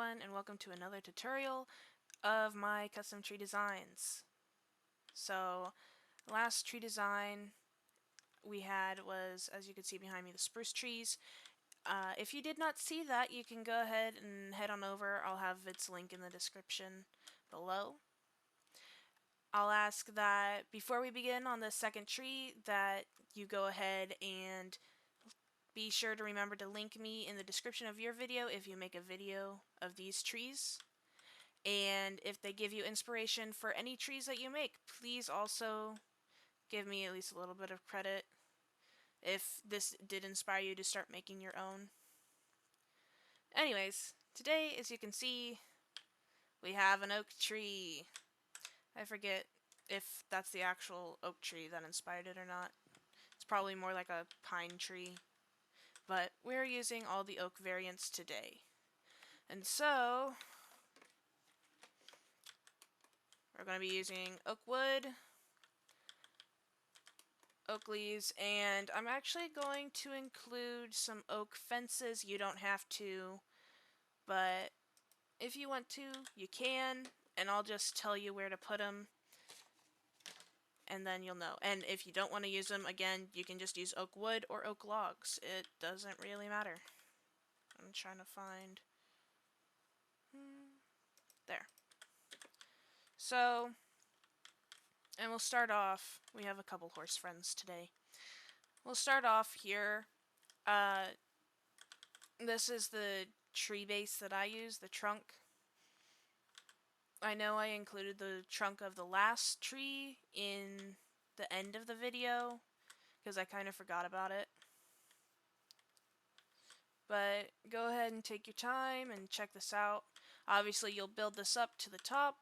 everyone, and welcome to another tutorial of my custom tree designs. So, last tree design we had was, as you can see behind me, the spruce trees. If you did not see that, you can go ahead and head on over. I'll have its link in the description below. I'll ask that before we begin on the second tree that you go ahead and be sure to remember to link me in the description of your video if you make a video of these trees. And if they give you inspiration for any trees that you make, please also give me at least a little bit of credit if this did inspire you to start making your own. Anyways, today, as you can see, we have an oak tree. I forget if that's the actual oak tree that inspired it or not. It's probably more like a pine tree. But we're using all the oak variants today. And so, we're going to be using oak wood, oak leaves, and I'm actually going to include some oak fences. You don't have to, but if you want to, you can, and I'll just tell you where to put them, and then you'll know. And if you don't want to use them, again, you can just use oak wood or oak logs. It doesn't really matter. I'm trying to find... There. So, and we'll start off, we have a couple horse friends today. We'll start off here. This is the tree base that I use, the trunk. I know I included the trunk of the last tree in the end of the video, because I kind of forgot about it. But go ahead and take your time and check this out. Obviously you'll build this up to the top.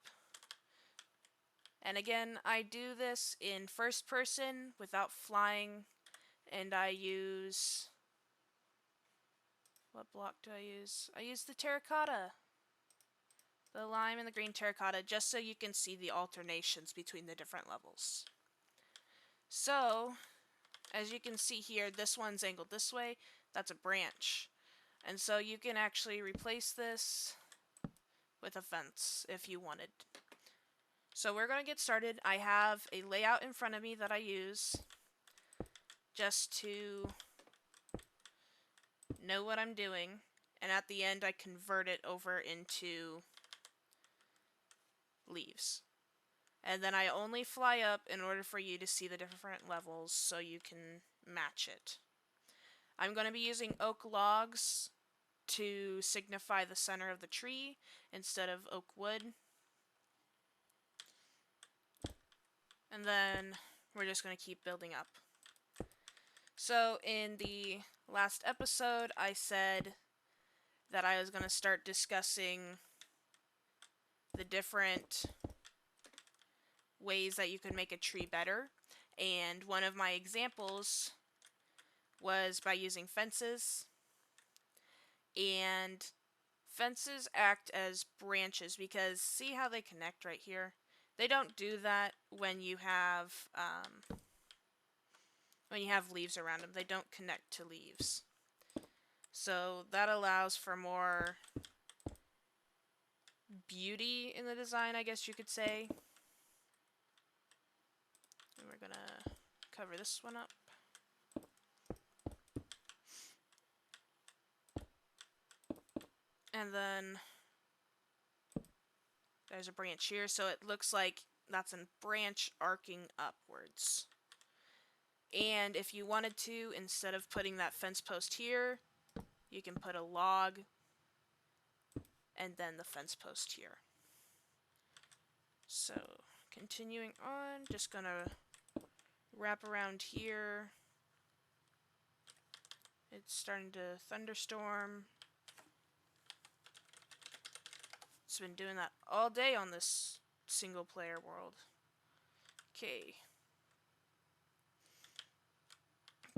And again, I do this in first person without flying, and I use... What block do I use? I use the terracotta. The lime and the green terracotta, just so you can see the alternations between the different levels. So, as you can see here, this one's angled this way. That's a branch. And so you can actually replace this with a fence if you wanted. So we're going to get started. I have a layout in front of me that I use just to know what I'm doing. And at the end I convert it over into leaves. And then I only fly up in order for you to see the different levels so you can match it. I'm going to be using oak logs to signify the center of the tree instead of oak wood. And then we're just going to keep building up. So in the last episode I said that I was going to start discussing the different ways that you can make a tree better, and one of my examples was by using fences. And fences act as branches because see how they connect right here? They don't do that when you have leaves around them. They don't connect to leaves. So that allows for more beauty in the design, I guess you could say. And we're gonna cover this one up. And then there's a branch here, so it looks like that's a branch arcing upwards. And if you wanted to, instead of putting that fence post here, you can put a log and then the fence post here. So, continuing on, just gonna wrap around here. It's starting to thunderstorm. It's been doing that all day on this single player world. Okay.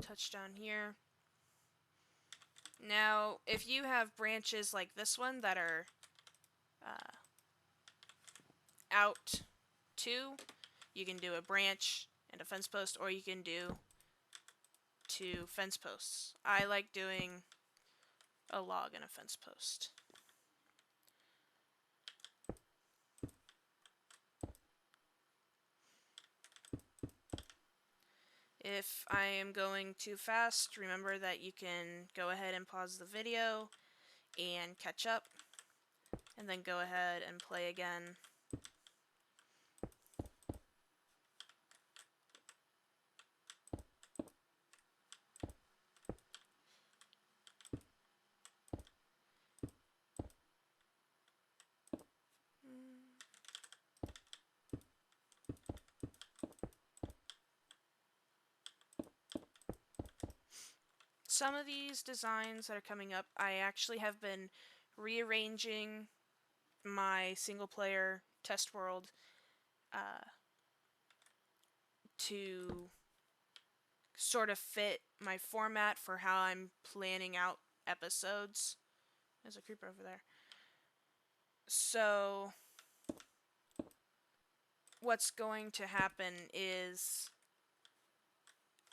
Touch down here. Now, if you have branches like this one that are out two, you can do a branch and a fence post, or you can do two fence posts. I like doing a log and a fence post. If I am going too fast, remember that you can go ahead and pause the video and catch up, and then go ahead and play again. Some of these designs that are coming up, I actually have been rearranging my single player test world to sort of fit my format for how I'm planning out episodes. There's a creeper over there. So what's going to happen is,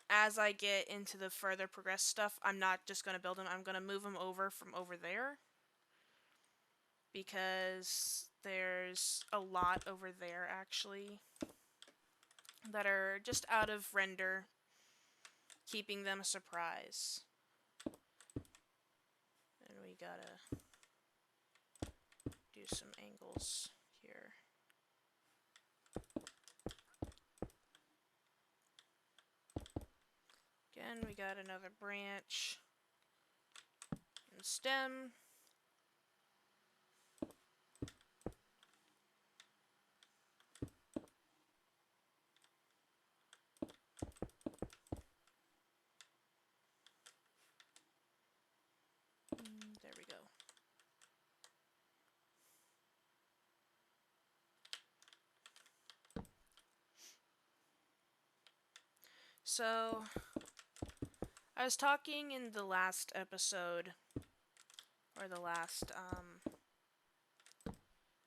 as I get into the further progressed stuff, I'm not just going to build them, I'm going to move them over from over there, because there's a lot over there actually that are just out of render, keeping them a surprise. And we gotta do some angles here. Again, we got another branch and stem. There we go. So, I was talking in the last episode, or the last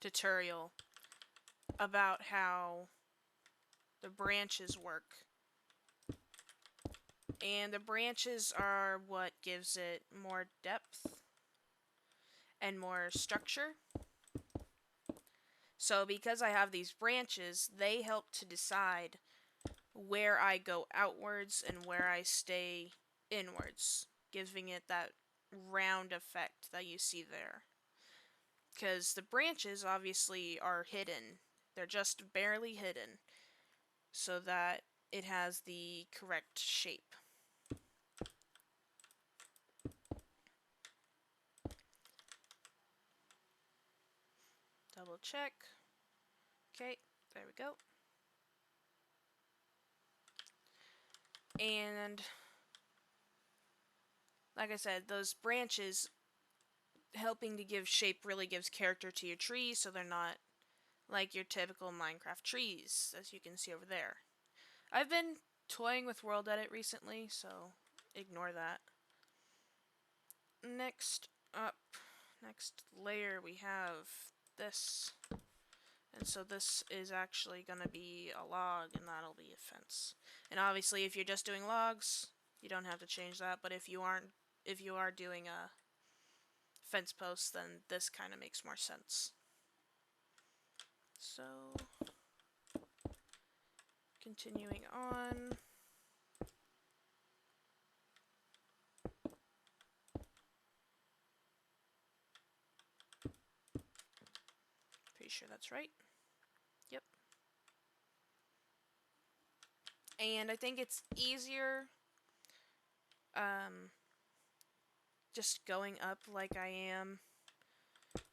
tutorial, about how the branches work. And the branches are what gives it more depth and more structure. So because I have these branches, they help to decide where I go outwards and where I stay inwards, giving it that round effect that you see there. Because the branches obviously are hidden. They're just barely hidden, so that it has the correct shape. Double check. Okay, there we go. And like I said, those branches helping to give shape really gives character to your trees, so they're not like your typical Minecraft trees, as you can see over there. I've been toying with World Edit recently, so ignore that. Next up, next layer, we have this. And so this is actually going to be a log, and that'll be a fence. And obviously, if you're just doing logs, you don't have to change that. But if you are doing a fence post, then this kind of makes more sense. So, continuing on. Pretty sure that's right. Yep. And I think it's easier just going up like I am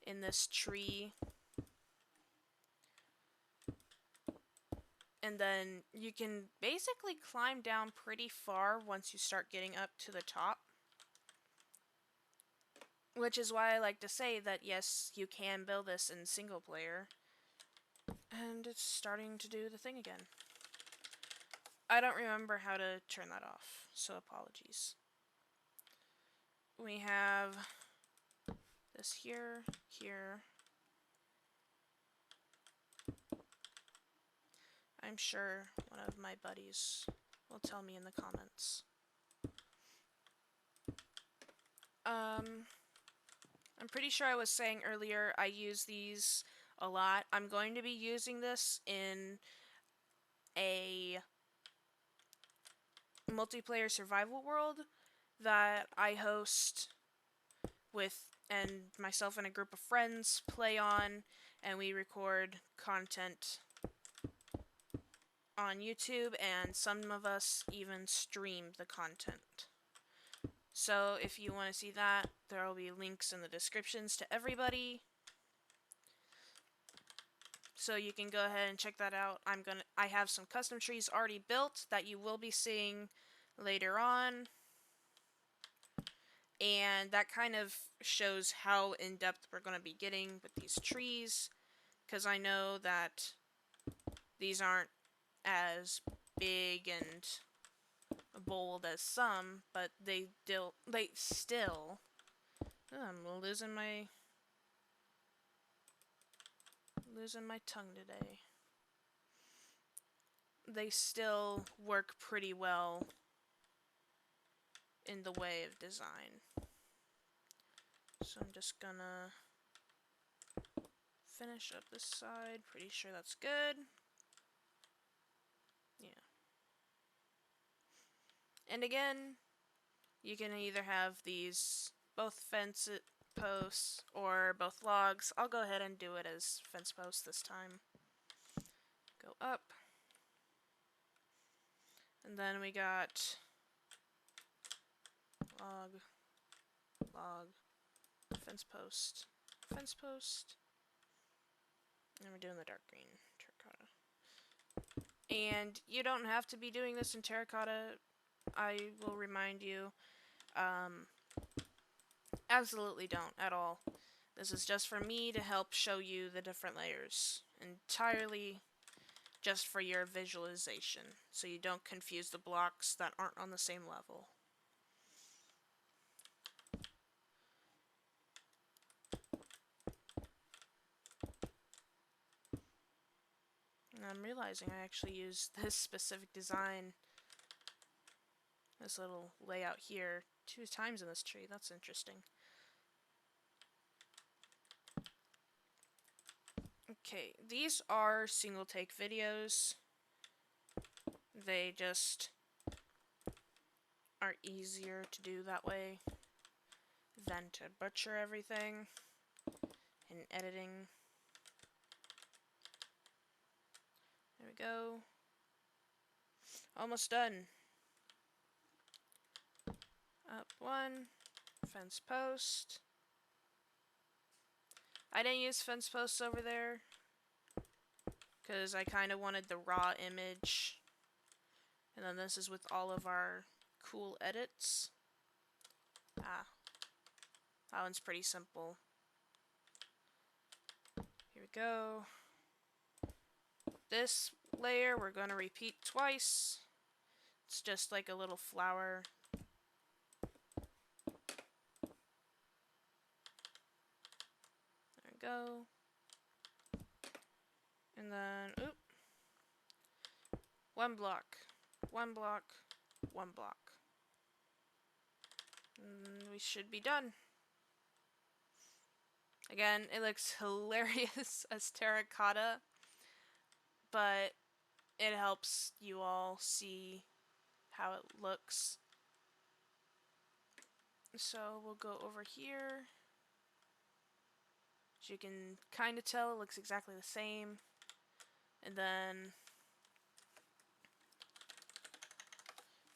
in this tree. And then you can basically climb down pretty far once you start getting up to the top. Which is why I like to say that yes, you can build this in single player. And it's starting to do the thing again. I don't remember how to turn that off, so apologies. We have this here, here. I'm sure one of my buddies will tell me in the comments. I'm pretty sure I was saying earlier I use these a lot. I'm going to be using this in a multiplayer survival world that I host and myself and a group of friends play on, and we record content on YouTube, and some of us even stream the content. So if you want to see that, there will be links in the descriptions to everybody. So you can go ahead and check that out. I have some custom trees already built that you will be seeing later on. And that kind of shows how in-depth we're going to be getting with these trees, because I know that these aren't as big and bold as some, but they still I'm losing my tongue today. They still work pretty well in the way of design. So I'm just gonna finish up this side. Pretty sure that's good. Yeah. And again, you can either have these both fence posts or both logs. I'll go ahead and do it as fence posts this time. Go up. And then we got log, fence post, and we're doing the dark green terracotta. And you don't have to be doing this in terracotta. I will remind you, absolutely don't at all. This is just for me to help show you the different layers, entirely just for your visualization, so you don't confuse the blocks that aren't on the same level. And I'm realizing I actually used this specific design, this little layout here, 2 times in this tree. That's interesting. Okay, these are single take videos. They just are easier to do that way than to butcher everything in editing. There we go. Almost done. Up one, fence post. I didn't use fence posts over there because I kind of wanted the raw image. And then this is with all of our cool edits. That one's pretty simple. Here we go. This layer we're going to repeat twice. It's just like a little flower. There we go. And then, oop. 1 block. 1 block. 1 block. And we should be done. Again, it looks hilarious as terracotta, but it helps you all see how it looks. So we'll go over here. As you can kind of tell, it looks exactly the same. And then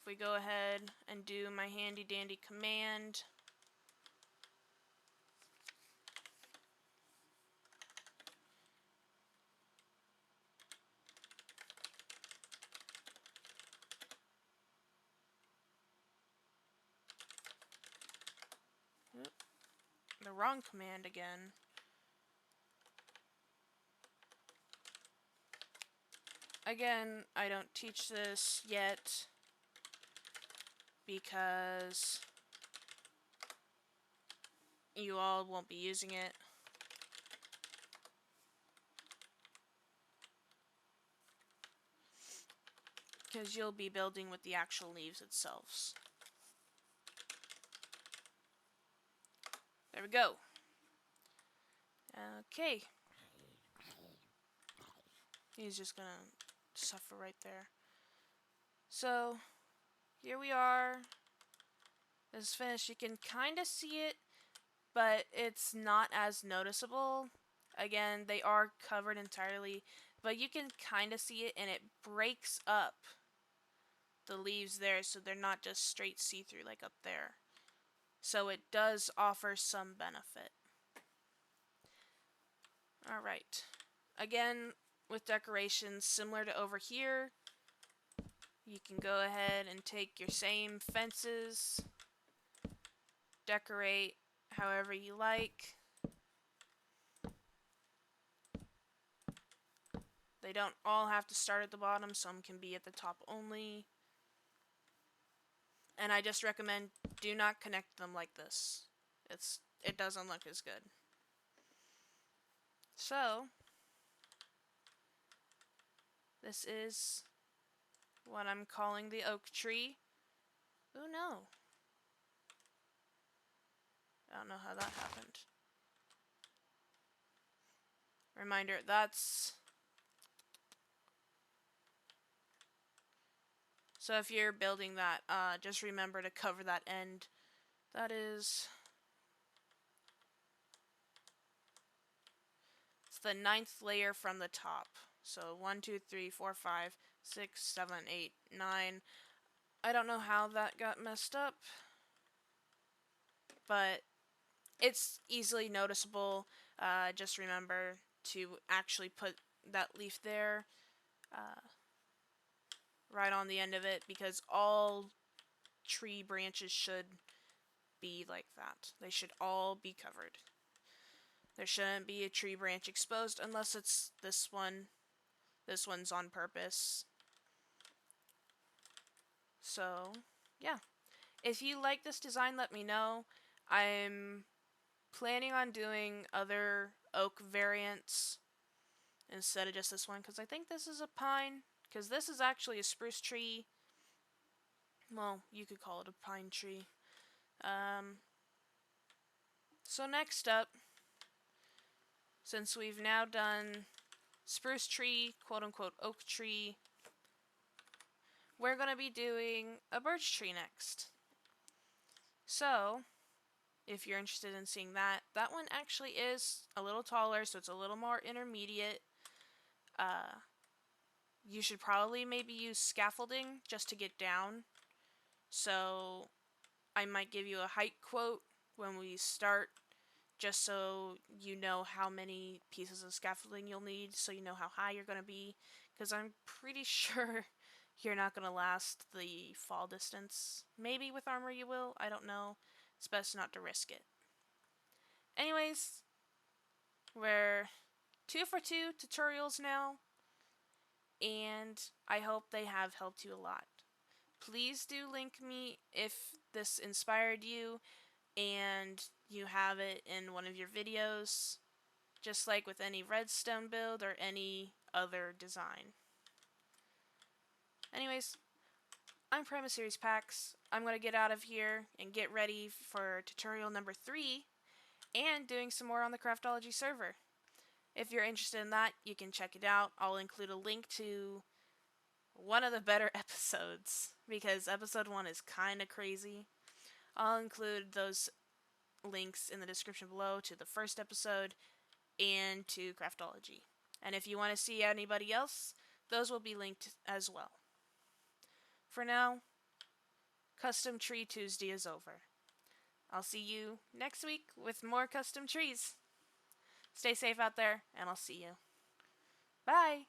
if we go ahead and do my handy dandy command, the wrong command again. Again, I don't teach this yet because you all won't be using it. Because you'll be building with the actual leaves itself. There we go. Okay. He's just gonna suffer right there. So, here we are. This is finished. You can kind of see it, but it's not as noticeable. Again, they are covered entirely, but you can kind of see it, and it breaks up the leaves there so they're not just straight see-through like up there. So it does offer some benefit. Alright. Again, with decorations similar to over here, you can go ahead and take your same fences, decorate however you like. They don't all have to start at the bottom, some can be at the top only. And I just recommend do not connect them like this. It doesn't look as good. So, this is what I'm calling the oak tree. Oh no. I don't know how that happened. Reminder, that's... So if you're building that, just remember to cover that end. That is... It's the 9th layer from the top. So 1, 2, 3, 4, 5, 6, 7, 8, 9. I don't know how that got messed up, but it's easily noticeable. Just remember to actually put that leaf there, right on the end of it, because all tree branches should be like that. They should all be covered. There shouldn't be a tree branch exposed unless it's this one. This one's on purpose. So, yeah. If you like this design, let me know. I'm planning on doing other oak variants instead of just this one, because I think this is a pine, because this is actually a spruce tree. Well, you could call it a pine tree. So next up, since we've now done spruce tree, quote-unquote oak tree, we're going to be doing a birch tree next. So, if you're interested in seeing that, that one actually is a little taller, so it's a little more intermediate. You should probably maybe use scaffolding just to get down. So, I might give you a height quote when we start, just so you know how many pieces of scaffolding you'll need, so you know how high you're going to be, because I'm pretty sure you're not going to last the fall distance. Maybe with armor you will, I don't know. It's best not to risk it. Anyways, we're 2 for 2 tutorials now, and I hope they have helped you a lot. Please do link me if this inspired you and you have it in one of your videos, just like with any redstone build or any other design. Anyways, I'm Primus Series Pax. I'm going to get out of here and get ready for tutorial number 3 and doing some more on the Craftology server. If you're interested in that, you can check it out. I'll include a link to one of the better episodes, because episode 1 is kind of crazy. I'll include those links in the description below to the first episode and to Craftology. And if you want to see anybody else, those will be linked as well. For now, Custom Tree Tuesday is over. I'll see you next week with more custom trees. Stay safe out there, and I'll see you. Bye!